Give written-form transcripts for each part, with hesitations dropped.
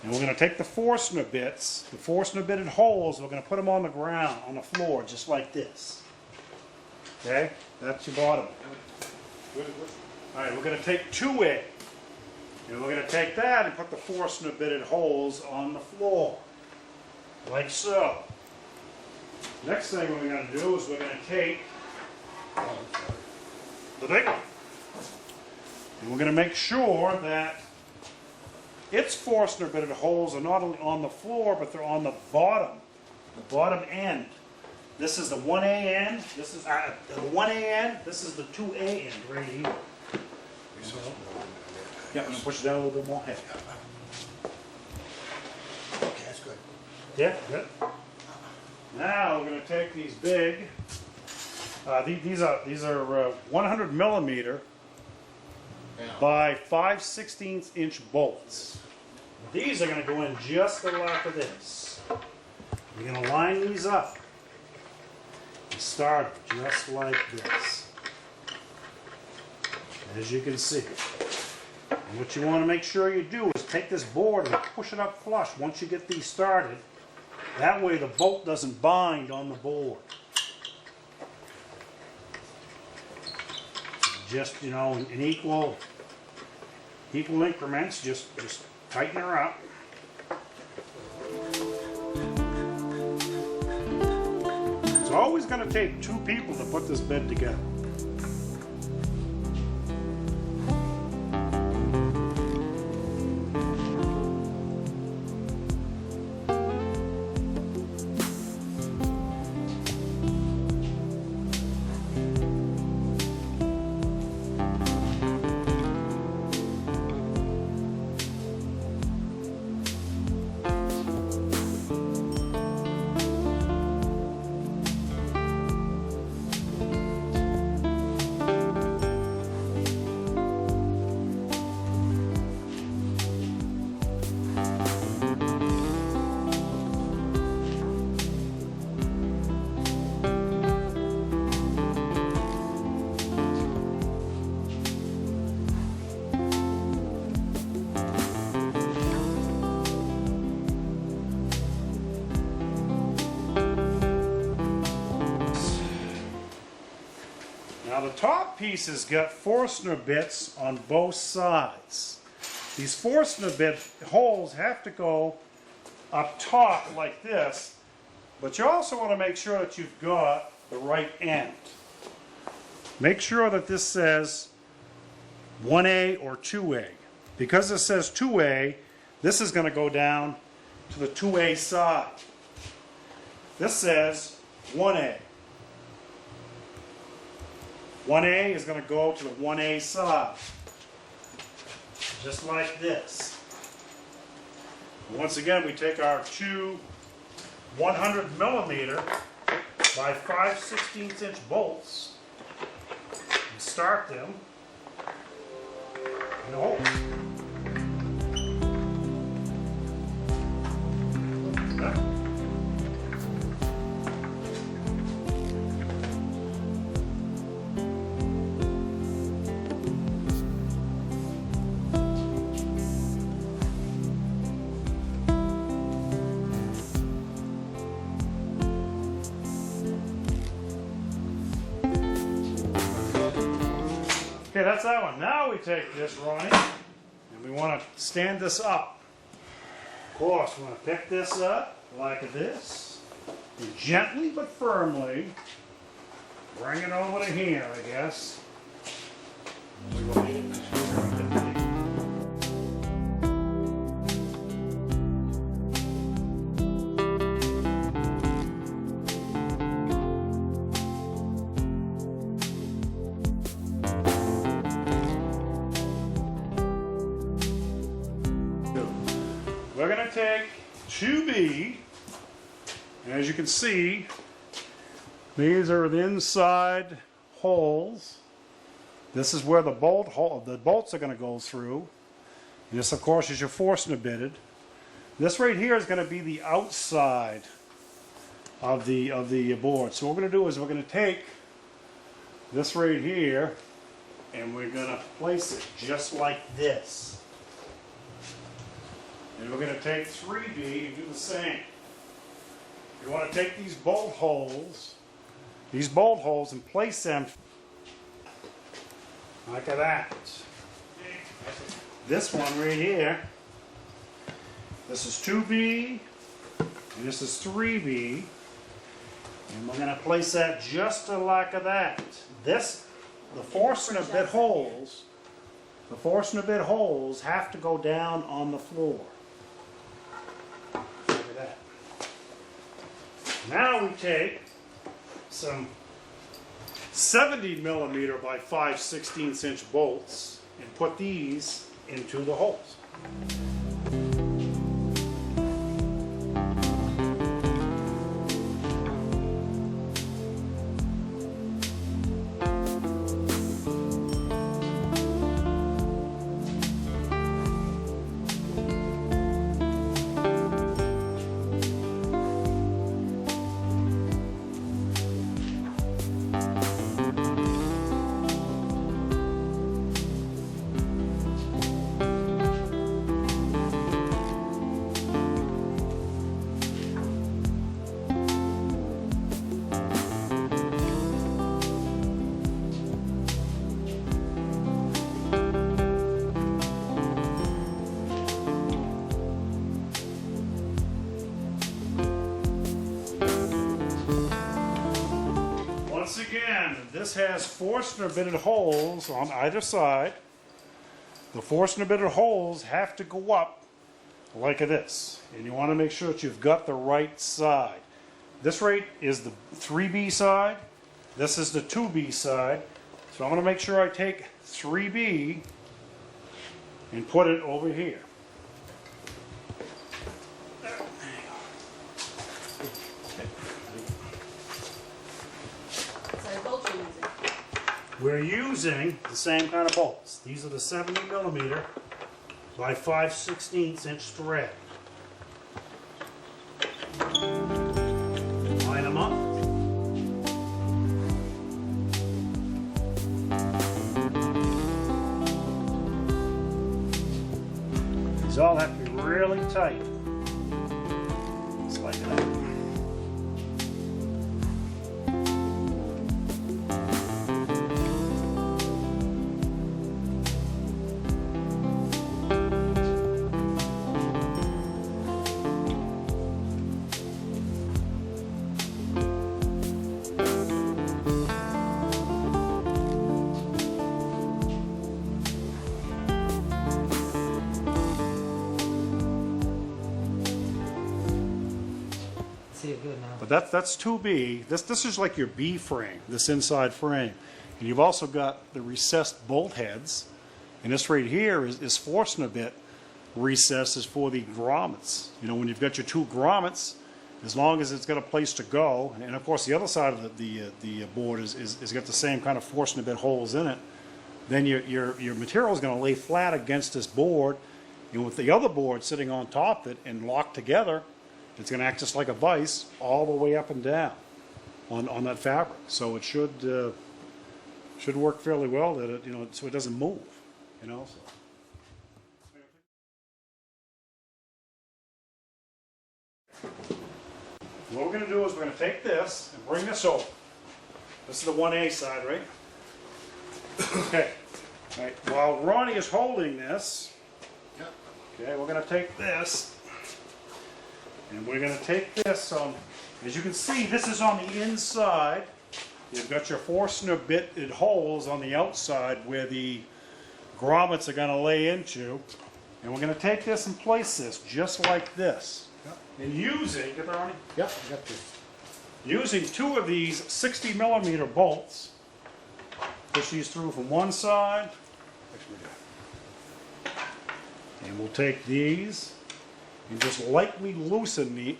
And we're going to take the Forstner bits, the Forstner bitted holes, we're going to put them on the ground, on the floor, just like this. Okay? That's your bottom. Alright, we're going to take 2A. And we're going to take that and put the Forstner bitted holes on the floor. Like so. Next thing we're going to do is we're going to take the big one. And we're going to make sure that its Forstner bitted holes are not only on the floor, but they're on the bottom end. This is the 1A end, this is the 1A end, this is the 2A end right here. Yeah, I'm going to push it down a little bit more. Okay, that's good. Yeah, good. Now we're going to take these big, these are 100 millimeter by 5/16 inch bolts. These are going to go in just like this. You're going to line these up and start just like this, as you can see. And what you want to make sure you do is take this board and push it up flush once you get these started. That way the bolt doesn't bind on the board. Just, you know, in equal increments, just tighten her up. It's always going to take 2 people to put this bed together. Now the top piece has got Forstner bits on both sides. These Forstner bit holes have to go up top like this, but you also want to make sure that you've got the right end. Make sure that this says 1A or 2A. Because it says 2A, this is going to go down to the 2A side. This says 1A. 1A is going to go to the 1A side. Just like this. Once again, we take our two 100 millimeter by 5/16 inch bolts and start them in a hole. Okay, that's that one. Now we take this, Ronnie, and we want to stand this up. Of course, we want to pick this up like this, and gently but firmly bring it over to here, I guess. We will need it. We're going to take 2B, and as you can see, these are the inside holes. This is where the bolts are going to go through. And this, of course, is your Forstner bitted. This right here is going to be the outside of the board. So what we're going to do is we're going to take this right here, and we're going to place it just like this. And we're going to take 3B and do the same. You want to take these bolt holes, and place them like that. This one right here, this is 2B, and this is 3B, and we're going to place that just like that. This, the Forstner bit holes, have to go down on the floor. Now we take some 70 millimeter by 5/16 inch bolts and put these into the holes. Once again, this has Forstner bitted holes on either side. The Forstner bitted holes have to go up like this. And you want to make sure that you've got the right side. This right is the 3B side. This is the 2B side. So I'm going to make sure I take 3B and put it over here. We're using the same kind of bolts. These are the 70 millimeter by 5/16 inch thread. Line them up. These all have to be really tight. Just like that. But that's 2B. This is like your B frame, this inside frame. And you've also got the recessed bolt heads. And this right here is forcing a bit. Recess is for the grommets. You know, when you've got your two grommets, as long as it's got a place to go, and of course the other side of the board is got the same kind of forcing a bit holes in it, then your material is going to lay flat against this board, and with the other board sitting on top of it and locked together, it's going to act just like a vise all the way up and down on that fabric. So it should work fairly well, that it, you know, so it doesn't move, you know. So. What we're going to do is we're going to take this and bring this over. This is the 1A side, right? Okay. All right. While Ronnie is holding this, okay, we're going to take this, and we're going to take this on. As you can see, this is on the inside. You've got your Forstner bitted holes on the outside where the grommets are going to lay into, and we're going to take this and place this just like this. And using, get that, Ronnie? Yep, I got this. Using two of these 60mm bolts, push these through from one side, and we'll take these and just lightly loosen the,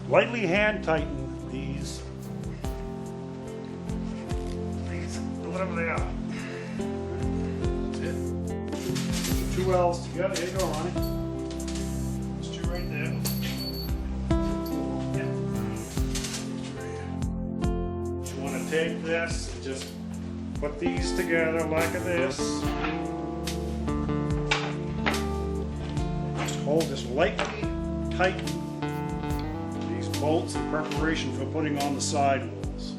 lightly hand tighten these, whatever they are. That's it. Two L's together. Here you go, Ronnie. Right there. Yeah. You want to take this and just put these together like this. Just hold this lightly, tighten these bolts in preparation for putting on the sidewalls.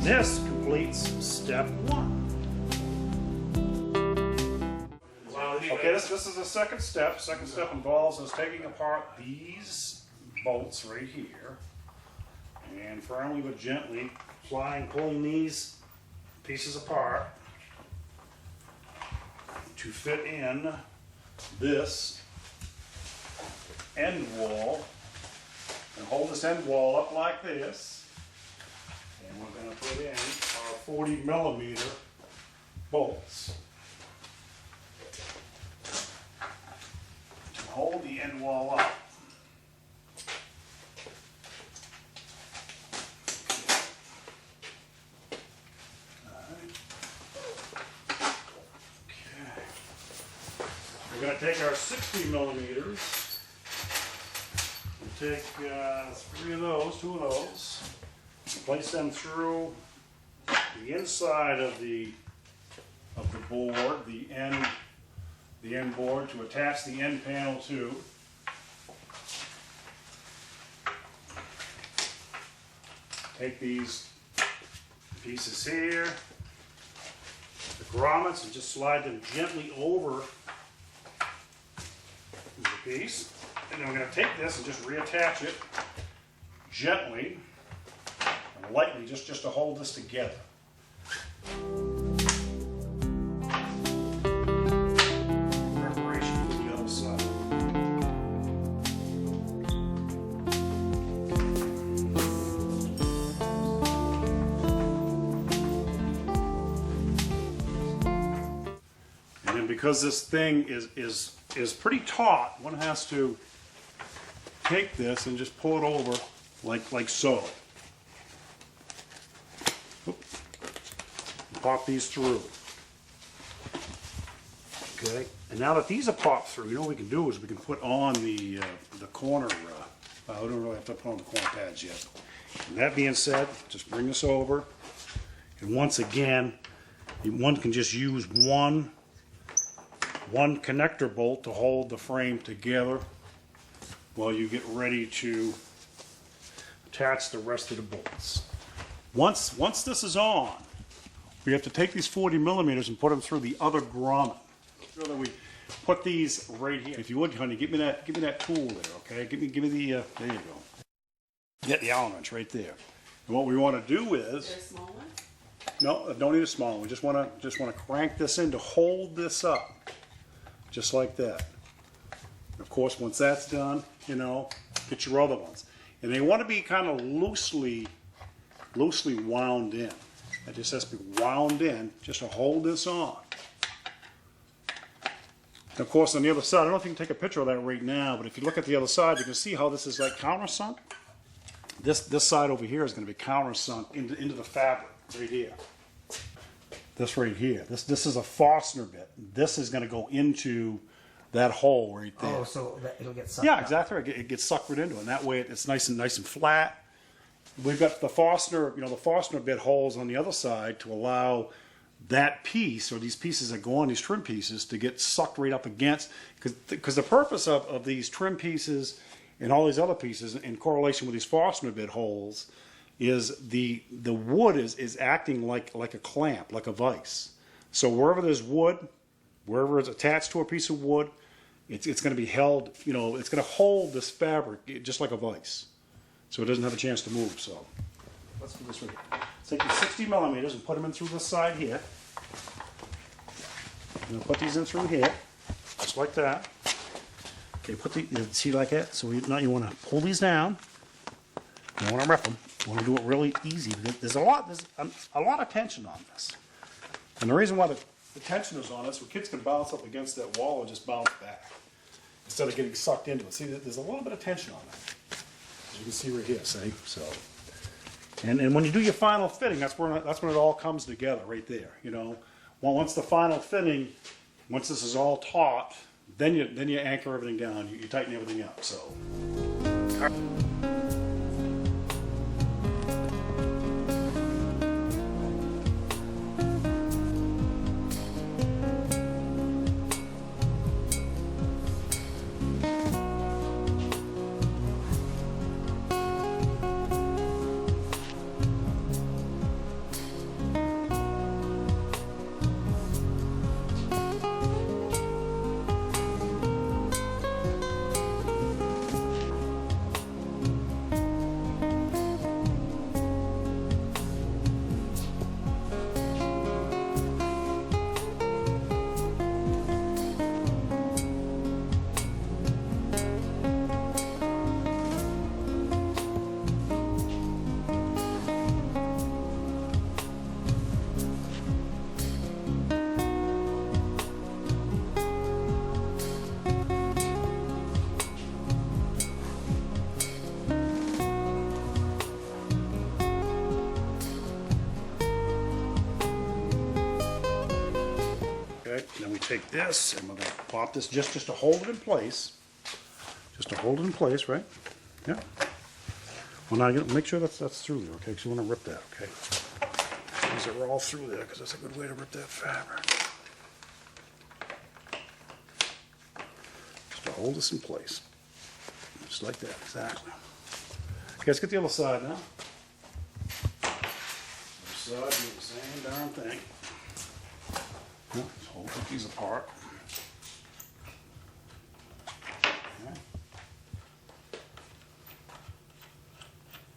This completes step 1. Okay, this is the second step. Second step involves us taking apart these bolts right here and firmly but gently pulling these pieces apart to fit in this end wall, and hold this end wall up like this, and we're going to put in our 40mm bolts. Hold the end wall up. Okay. We're going to take our 60mm and take 3 of those, 2 of those, and place them through the inside of the board, the end board, to attach the end panel to. Take these pieces here, the grommets, and just slide them gently over the piece. And then we're going to take this and just reattach it gently and lightly, just to hold this together. Because this thing is pretty taut, one has to take this and just pull it over like so. Oop. Pop these through. Okay, and now that these are popped through, you know what we can do is we can put on the corner. We don't really have to put on the corner pads yet. And that being said, just bring this over, and once again, one can just use one connector bolt to hold the frame together while you get ready to attach the rest of the bolts. Once this is on, we have to take these 40mm and put them through the other grommet. So that we put these right here. If you would, honey, give me that tool there, okay? Give me the there you go. Get the Allen wrench right there. And what we want to do is, Is there a small one? no, don't need a small one. We just want to crank this in to hold this up. Just like that. Of course, once that's done, you know, get your other ones. And they want to be kind of loosely wound in. It just has to be wound in just to hold this on. And of course, on the other side, I don't know if you can take a picture of that right now, but if you look at the other side, you can see how this is like countersunk. This side over here is going to be countersunk into the fabric right here. This right here. This is a fastener bit. This is going to go into that hole right there. Oh, so that it'll get sucked Yeah, up. exactly right. It gets sucked right into it. And that way it's nice and flat. We've got the fastener, you know, the fastener bit holes on the other side to allow that piece, or these pieces that go on, these trim pieces, to get sucked right up against. Because the purpose of these trim pieces and all these other pieces in correlation with these fastener bit holes is the wood is acting like a clamp, like a vise. So wherever there's wood, wherever it's attached to a piece of wood, it's going to be held, you know, it's going to hold this fabric just like a vise. So it doesn't have a chance to move. So let's do this right here. Let's take the 60 millimeters and put them in through this side here. I'm going to put these in through here, just like that. Okay, see like that? So now you want to pull these down. You don't want to rip them. You want to do it really easy. There's a lot of tension on this. And the reason why the tension is on it, so kids can bounce up against that wall and just bounce back instead of getting sucked into it. See, there's a little bit of tension on it. As you can see right here, see? So, and when you do your final fitting, that's when it all comes together right there. You know, once the final fitting, once this is all taut, then you anchor everything down. You tighten everything up. So. Then we take this and we're going to pop this just to hold it in place. Just to hold it in place, right? Yeah. Well, now make sure that's through there, okay? Because you want to rip that, okay? These are all through there because that's a good way to rip that fabric. Just to hold this in place. Just like that, exactly. Okay, let's get the other side now. Other side, do the same darn thing. Just hold these apart. Okay.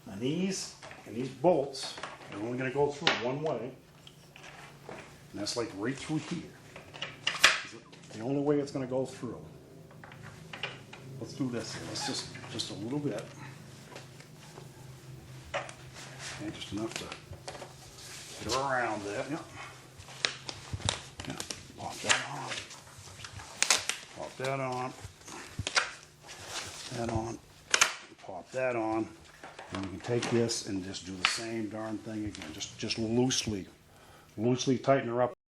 And these bolts are only going to go through one way, and that's like right through here. The only way it's going to go through. Let's do this. Let's just a little bit. Okay, just enough to get around there. Yeah. Pop that on. Pop that on. That on. Pop that on. And you can take this and just do the same darn thing again. Just loosely tighten her up.